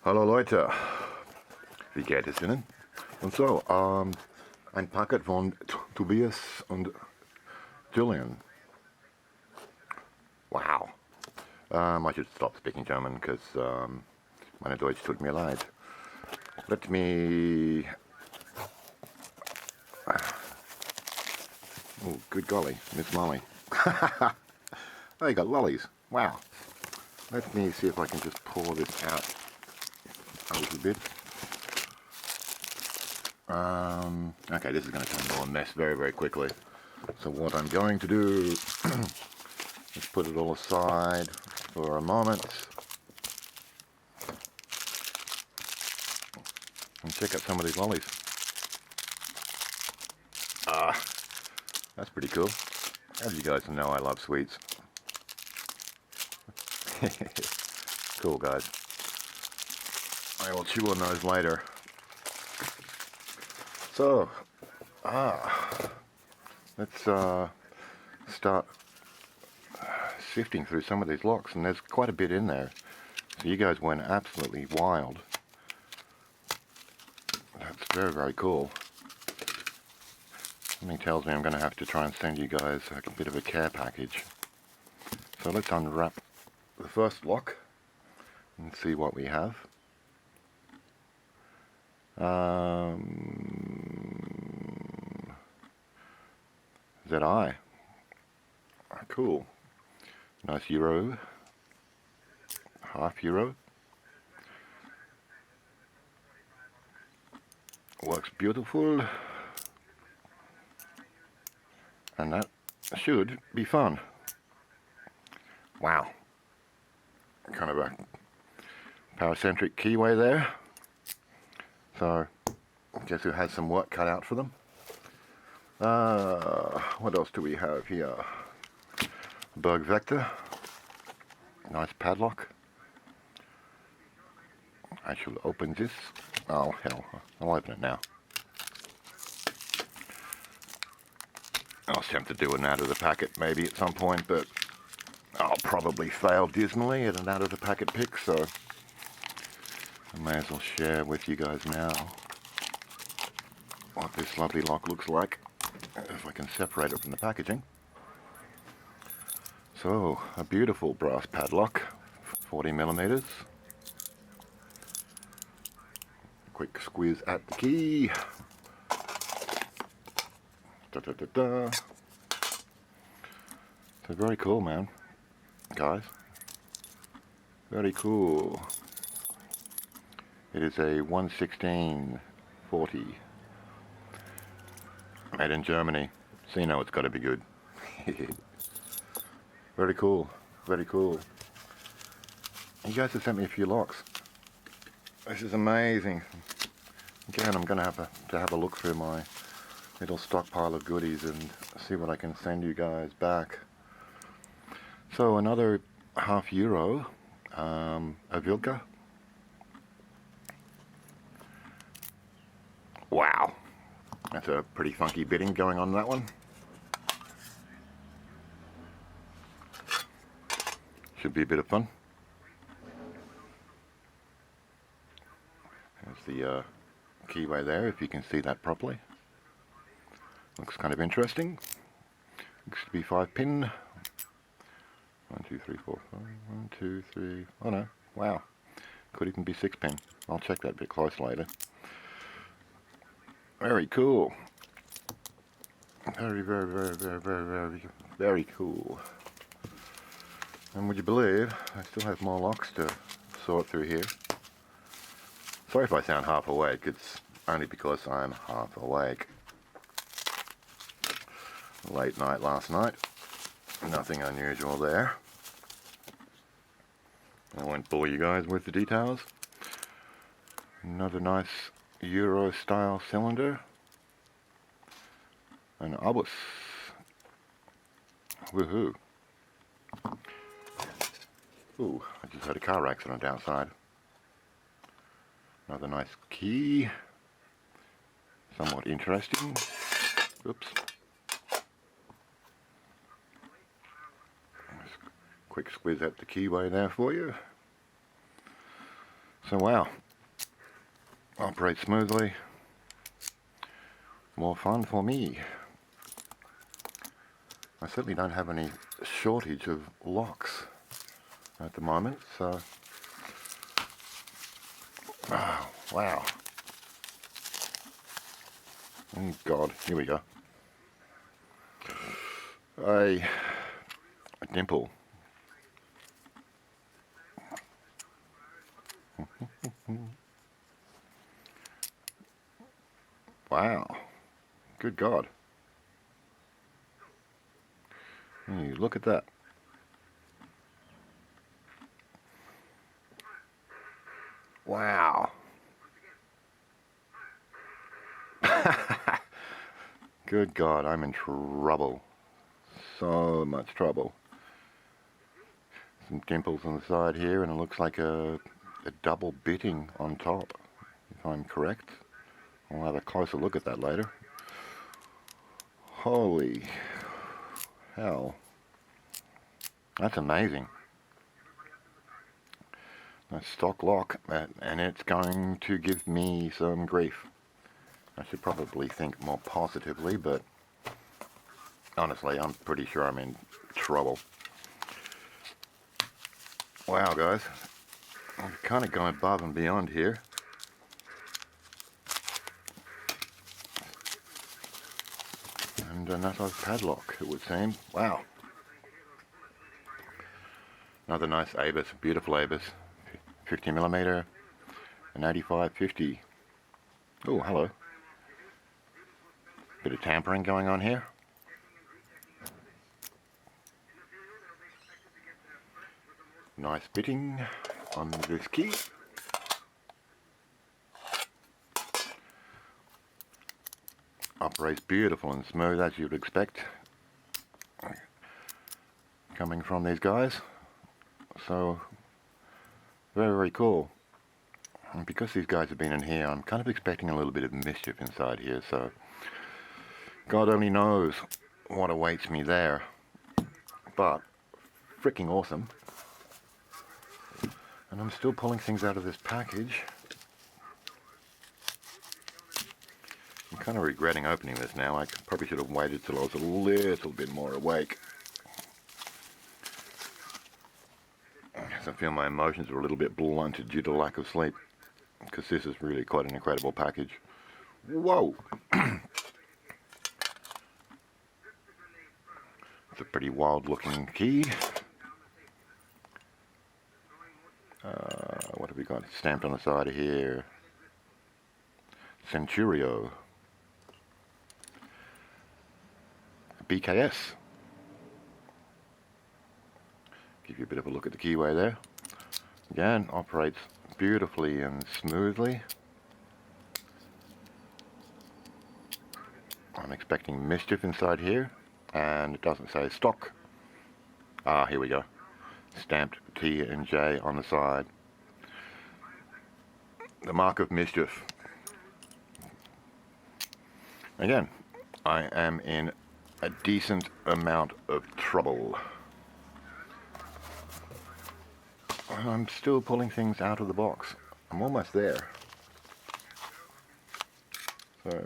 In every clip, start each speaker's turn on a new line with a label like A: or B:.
A: Hallo Leute, wie geht es Ihnen? Und so, ein Paket von Tobias und Julian. Wow. I should stop speaking German because meine Deutsch tut mir leid. Let me... Oh, good golly, Miss Molly. Oh, you got lollies. Wow. Let me see if I can just pour this out a little bit. Okay, this is going to turn into a mess very, very quickly. So what I'm going to do is put it all aside for a moment and check out some of these lollies. That's pretty cool. As you guys know, I love sweets. Cool, guys. I will chew on those later. So, let's start sifting through some of these locks, and there's quite a bit in there. So you guys went absolutely wild. That's very, very cool. Something tells me I'm going to have to try and send you guys a bit of a care package. So let's unwrap the first lock and see what we have. ZI. Cool. Nice euro. Half euro. Works beautiful. And that should be fun. Wow. Kind of a paracentric keyway there. So, I guess it has some work cut out for them. What else do we have here? Berg Vector. Nice padlock. I shall open this. Oh, hell. I'll open it now. I was tempted to do an out of the packet maybe at some point, but I'll probably fail dismally at an out of the packet pick, so I may as well share with you guys now what this lovely lock looks like, if I can separate it from the packaging. So, a beautiful brass padlock, 40 millimeters. Quick squeeze at the key. Da, da, da, da. So very cool, man, guys. Very cool. It is a 1/16/40, made in Germany, so you know it's got to be good. Very cool, very cool. You guys have sent me a few locks. This is amazing. Again, I'm going to have a look through my little stockpile of goodies and see what I can send you guys back. So another half euro, a Vilka. Wow, that's a pretty funky bidding going on that one. Should be a bit of fun. There's the keyway there, if you can see that properly. Looks kind of interesting. Looks to be 5-pin. 1, 2, 3, 4, 5. 1, 2, 3. Oh no! Wow, could even be 6-pin. I'll check that a bit closer later. Very cool. Very, very, very, very, very, very, very cool. And would you believe I still have more locks to sort through here. Sorry if I sound half awake. It's only because I'm half awake. Late night last night. Nothing unusual there. I won't bore you guys with the details. Another nice Euro style cylinder. An obus. Woohoo. Ooh, I just had a car accident outside. Another nice key. Somewhat interesting. Oops. Quick squeeze at the keyway there for you. So wow, operates smoothly, more fun for me. I certainly don't have any shortage of locks at the moment, so oh, wow. Oh God, here we go. A dimple. Wow, good God. Hey, look at that. Wow. Good God, I'm in trouble. So much trouble. Some dimples on the side here, and it looks like a double bitting on top, if I'm correct. I'll have a closer look at that later. Holy hell. That's amazing. A stock lock, and it's going to give me some grief. I should probably think more positively, but honestly, I'm pretty sure I'm in trouble. Wow, guys. I've kind of gone above and beyond here. And another padlock, it would seem. Wow. Another nice Abus, beautiful Abus. 50mm, an 85-50. Oh, hello. Bit of tampering going on here. Nice bitting on this key. Operates beautiful and smooth as you'd expect coming from these guys. So very, very cool. And because these guys have been in here, I'm kind of expecting a little bit of mischief inside here, so God only knows what awaits me there. But freaking awesome. And I'm still pulling things out of this package. I'm kind of regretting opening this now. I probably should have waited till I was a little bit more awake. I feel my emotions are a little bit blunted due to lack of sleep, because this is really quite an incredible package. Whoa! It's a pretty wild looking key. What have we got stamped on the side of here? Centurio. BKS. Give you a bit of a look at the keyway there. Again, operates beautifully and smoothly. I'm expecting mischief inside here, and it doesn't say stock. Ah, here we go. Stamped T and J on the side. The mark of mischief. Again, I am in a decent amount of trouble. I'm still pulling things out of the box. I'm almost there. So,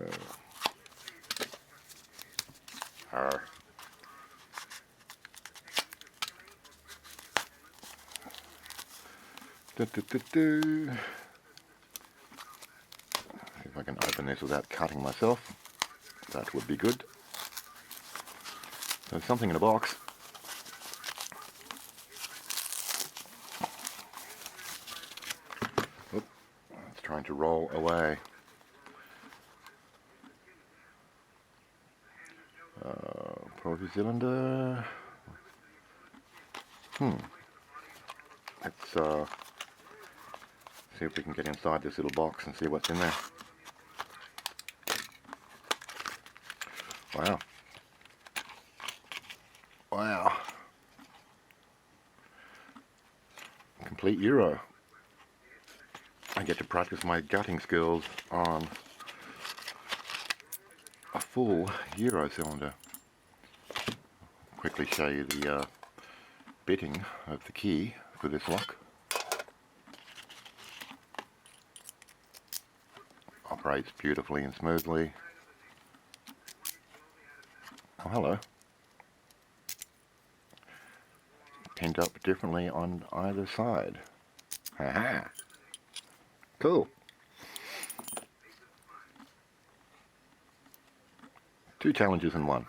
A: see if I can open this without cutting myself. That would be good. There's something in the box. Oop, it's trying to roll away. Portable cylinder. Let's see if we can get inside this little box and see what's in there. Wow. Wow. Complete Euro. I get to practice my gutting skills on a full Euro cylinder. Quickly show you the bitting of the key for this lock. operates beautifully and smoothly. Oh, hello. Pinned up differently on either side. Haha. Cool. 2 challenges in 1.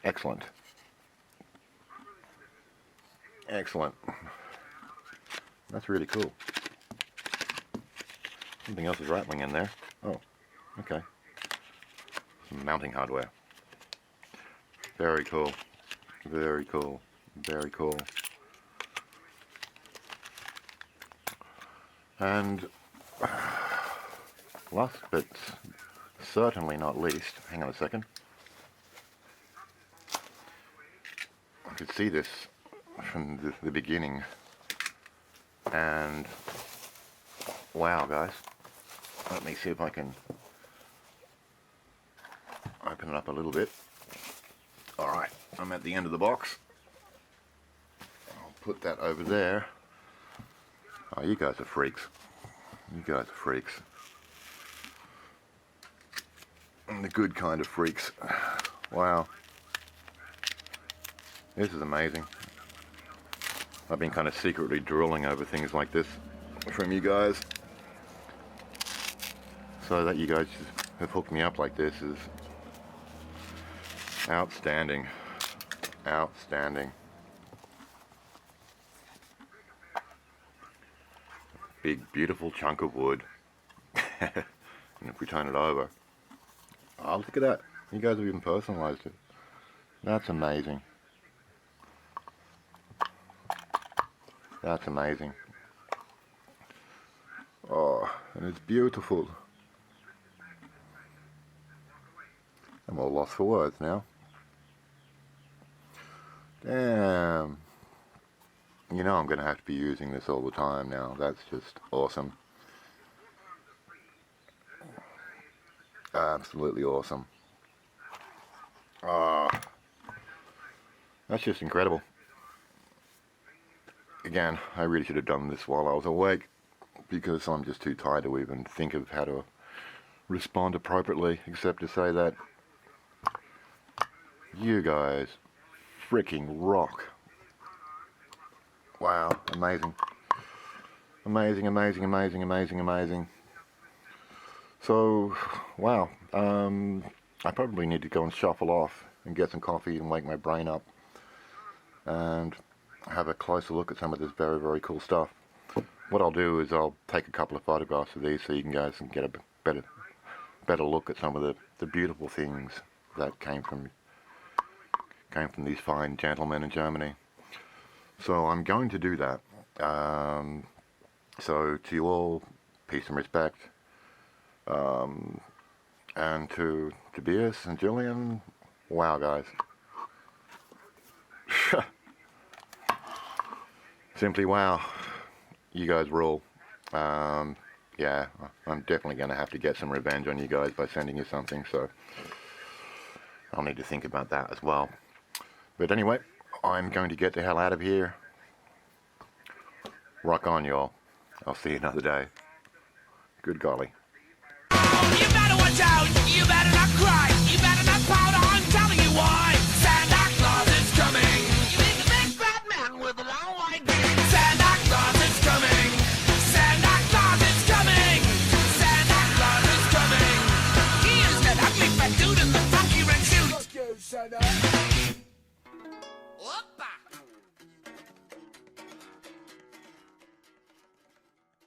A: Excellent. Excellent. That's really cool. Something else is rattling in there. Oh, okay. Some mounting hardware. Very cool. Very cool. Very cool. And last but certainly not least, hang on a second. I could see this from the beginning, and wow, guys, let me see if I can open it up a little bit. Alright, I'm at the end of the box. I'll put that over there. Oh, you guys are freaks. You guys are freaks. And the good kind of freaks. Wow. This is amazing. I've been kind of secretly drooling over things like this from you guys. So that you guys have hooked me up like this is outstanding. Outstanding. Big, beautiful chunk of wood. And if we turn it over, oh, look at that. You guys have even personalized it. That's amazing. That's amazing. Oh, and it's beautiful. I'm all lost for words now. Damn. You know I'm going to have to be using this all the time now. That's just awesome. Absolutely awesome. That's just incredible. Again, I really should have done this while I was awake, because I'm just too tired to even think of how to respond appropriately, except to say that you guys freaking rock. Wow, amazing. Amazing, amazing, amazing, amazing, amazing. So, wow, I probably need to go and shuffle off and get some coffee and wake my brain up and have a closer look at some of this very, very cool stuff. What I'll do is I'll take a couple of photographs of these so you guys can get a better look at some of the beautiful things that came from these fine gentlemen in Germany. So I'm going to do that. So to you all, peace and respect. And to Tobias and Julian, wow, guys. Simply wow. You guys rule. Yeah, I'm definitely going to have to get some revenge on you guys by sending you something, so I'll need to think about that as well. But anyway, I'm going to get the hell out of here. Rock on, y'all. I'll see you another day. Good golly.
B: You better watch out, you better not cry, you better not pout, I'm telling you why. Santa Claus is coming. You mean the big fat man with the long white beard. Santa Claus is coming. Santa Claus is coming. Santa Claus is coming. He is that ugly fat dude in the funky red suit. Fuck you, Santa.